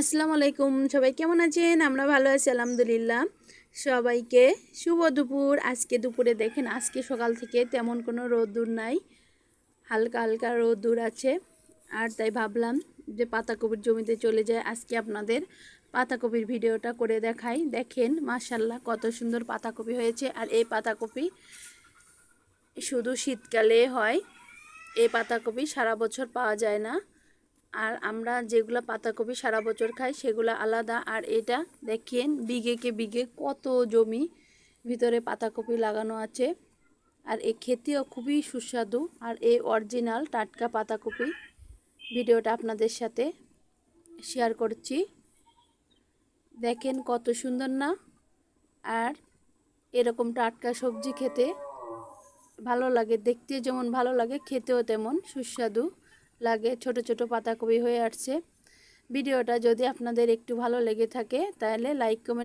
আসসালামু আলাইকুম। সবাই কেমন আছেন? আমরা ভালো আছি আলহামদুলিল্লাহ। সবাইকে শুভ দুপুর। আজকে দুপুরে দেখেন, আজকে সকাল থেকে তেমন কোনো রোদ্দুর নাই, হালকা হালকা রোদ্দুর আছে। আর তাই ভাবলাম যে পাতাকপির জমিতে চলে যায়, আজকে আপনাদের পাতাকপির ভিডিওটা করে দেখাই। দেখেন মাশাআল্লাহ কত সুন্দর পাতাকপি হয়েছে। আর এই পাতাকপি শুধু শীতকালে হয়, এই পাতাকপি সারা বছর পাওয়া যায় না। আর আমরা যেগুলো পাতাকপি সারা বছর খাই সেগুলো আলাদা। আর এটা দেখেন বিঘেকে বিঘে কত জমি ভিতরে পাতাকপি লাগানো আছে। আর এই খেতেও খুবই সুস্বাদু। আর এই অরিজিনাল টাটকা পাতাকপি ভিডিওটা আপনাদের সাথে শেয়ার করছি। দেখেন কত সুন্দর না? আর এরকম টাটকা সবজি খেতে ভালো লাগে, দেখতে যেমন ভালো লাগে খেতেও তেমন সুস্বাদু লাগে। ছোট ছোট পাতাকপি হয়ে আসছে। ভিডিওটা যদি আপনাদের একটু ভালো লেগে থাকে তাহলে লাইক কমেন্ট